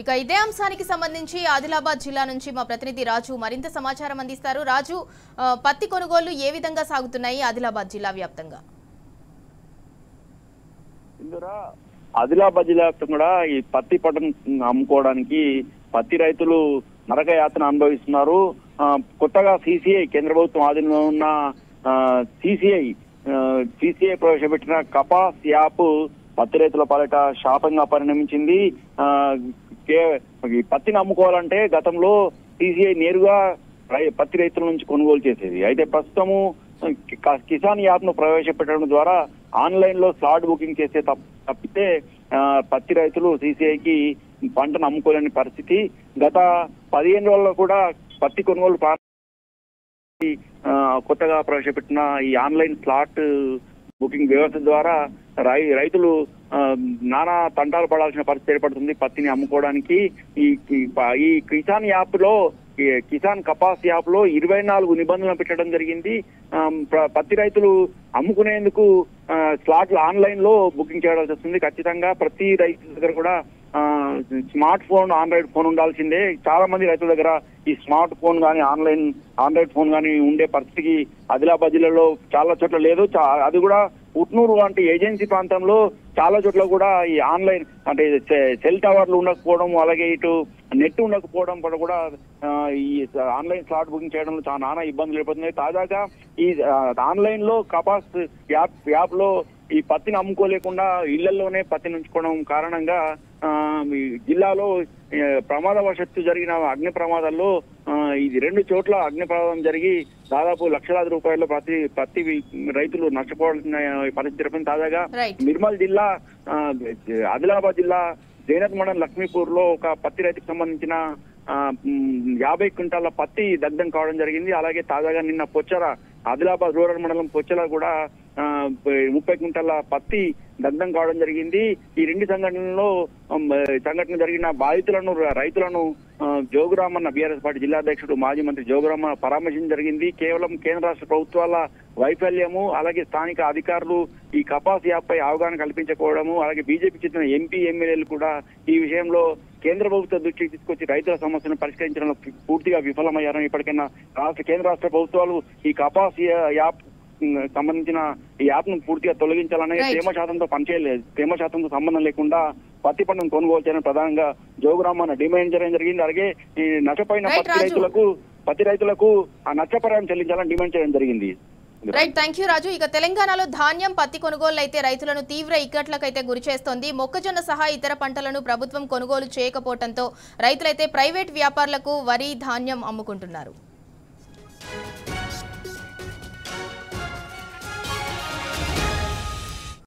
ఇక ఇదే అంశానికి సంబంధించి ఆదిలాబాద్ జిల్లా నుంచి మా ప్రతినిధి రాజు మరింత సమాచారం అందిస్తారు. రాజు, పత్తి కొనుగోళ్లు ఏ విధంగా సాగుతున్నాయి ఆదిలాబాద్ జిల్లా వ్యాప్తంగా? ఆదిలాబాద్ జిల్లా వ్యాప్తంగా కూడా ఈ పత్తి పంటను అమ్ముకోవడానికి పత్తి రైతులు నరక యాతన అనుభవిస్తున్నారు. కొత్తగా సిసిఐ కేంద్ర ప్రభుత్వం ఆధీనంలో ఉన్న సిసిఐ ప్రవేశపెట్టిన కపాస్ యాప్ పత్తి రైతుల పాలిట శాపంగా పరిణమించింది. పత్తిని అమ్ముకోవాలంటే గతంలో సిసిఐ నేరుగా పత్తి రైతుల నుంచి కొనుగోలు చేసేది. అయితే ప్రస్తుతము కిసాన్ యాప్ ను ప్రవేశపెట్టడం ద్వారా ఆన్లైన్ లో స్లాట్ బుకింగ్ చేసే తప్పితే పత్తి రైతులు సిసిఐకి పంటను అమ్ముకోలేని పరిస్థితి. గత 15 రోజుల్లో కూడా పత్తి కొనుగోలు కొత్తగా ప్రవేశపెట్టిన ఈ ఆన్లైన్ స్లాట్ బుకింగ్ వ్యవస్థ ద్వారా రైతులు నానా తంటాలు పడాల్సిన పరిస్థితి ఏర్పడుతుంది పత్తిని అమ్ముకోవడానికి. ఈ కిసాన్ యాప్ లో కిసాన్ కపాస్ యాప్ లో 24 నిబంధనలు పెట్టడం జరిగింది. పత్తి రైతులు అమ్ముకునేందుకు స్లాట్లు ఆన్లైన్ లో బుకింగ్ చేయాల్సి వస్తుంది. ఖచ్చితంగా ప్రతి రైతు దగ్గర కూడా స్మార్ట్ ఫోన్, ఆండ్రాయిడ్ ఫోన్ ఉండాల్సిందే. చాలా మంది రైతుల దగ్గర ఈ స్మార్ట్ ఫోన్ కానీ ఆండ్రాయిడ్ ఫోన్ కానీ ఉండే పరిస్థితికి ఆదిలాబాద్ జిల్లాలో చాలా చోట్ల లేదు. అది కూడా ఉట్నూరు వంటి ఏజెన్సీ ప్రాంతంలో చాలా చోట్ల కూడా ఈ ఆన్లైన్ అంటే సెల్ టవర్లు ఉండకపోవడం, అలాగే ఇటు నెట్ ఉండకపోవడం కూడా ఈ ఆన్లైన్ స్లాట్ బుకింగ్ చేయడంలో చాలా నానా ఇబ్బందులు ఏర్పడుతున్నాయి. తాజాగా ఈ ఆన్లైన్ లో కపాస్ యాప్ లో ఈ పత్తిని అమ్ముకోలేకుండా ఇళ్లలోనే పత్తిని ఉంచుకోవడం కారణంగా జిల్లాలో ప్రమాదవశత్తు జరిగిన అగ్ని ప్రమాదాల్లో ఇది 2 చోట్ల అగ్ని ప్రమాదం జరిగి దాదాపు లక్షలాది రూపాయలు పత్తి రైతులు నష్టపోవాల్సిన పరిస్థితి ఏర్పడింది. తాజాగా నిర్మల్ జిల్లా ఆదిలాబాద్ జిల్లా జైనత్ మండలం లక్ష్మీపూర్ లో ఒక పత్తి రైతుకు సంబంధించిన 50 క్వింటాల పత్తి దగ్ధం కావడం జరిగింది. అలాగే తాజాగా నిన్న పొచ్చర ఆదిలాబాద్ రూరల్ మండలం పొచ్చల కూడా 30 క్వింటాల పత్తి దగ్ధం కావడం జరిగింది. ఈ 2 సంఘటన జరిగిన రైతులను జోగురామన్న బీఆర్ఎస్ పార్టీ జిల్లా అధ్యక్షుడు మాజీ మంత్రి జోగురామన్న పరామర్శించడం జరిగింది. కేవలం కేంద్ర రాష్ట్ర ప్రభుత్వాల వైఫల్యము, అలాగే స్థానిక అధికారులు ఈ కపాస్ యాప్ పై అవగాహన కల్పించకపోవడము, అలాగే బీజేపీ చెందిన ఎంపీ ఎమ్మెల్యేలు కూడా ఈ విషయంలో కేంద్ర ప్రభుత్వ దృష్టికి తీసుకొచ్చి రైతుల సమస్యను పరిష్కరించడంలో పూర్తిగా విఫలమయ్యారని, ఇప్పటికైనా కేంద్ర రాష్ట్ర ప్రభుత్వాలు ఈ కపాస్ యాప్ సంబంధించిన ఈ యాప్ ను పూర్తిగా తొలగించాలని, తేమ శాతంతో పనిచేయలేదు, తేమ శాతంతో సంబంధం లేకుండా పత్తి పంటను కొనుగోలు చేయాలని ప్రధానంగా జోగురామన్న డిమాండ్ చేయడం జరిగింది. అలాగే ఈ నష్టపోయిన పత్తి రైతులకు ఆ నష్టపరిహారం చెల్లించాలని డిమాండ్ చేయడం జరిగింది. రైట్, థ్యాంక్ యూ రాజు. ఇక తెలంగాణలో ధాన్యం, పత్తి కొనుగోలు అయితే రైతులను తీవ్ర ఇక్కట్లకైతే గురి చేస్తోంది. మొక్కజొన్న సహా ఇతర పంటలను ప్రభుత్వం కొనుగోలు చేయకపోవడంతో రైతులైతే ప్రైవేట్ వ్యాపారులకు వరి, ధాన్యం అమ్ముకుంటున్నారు.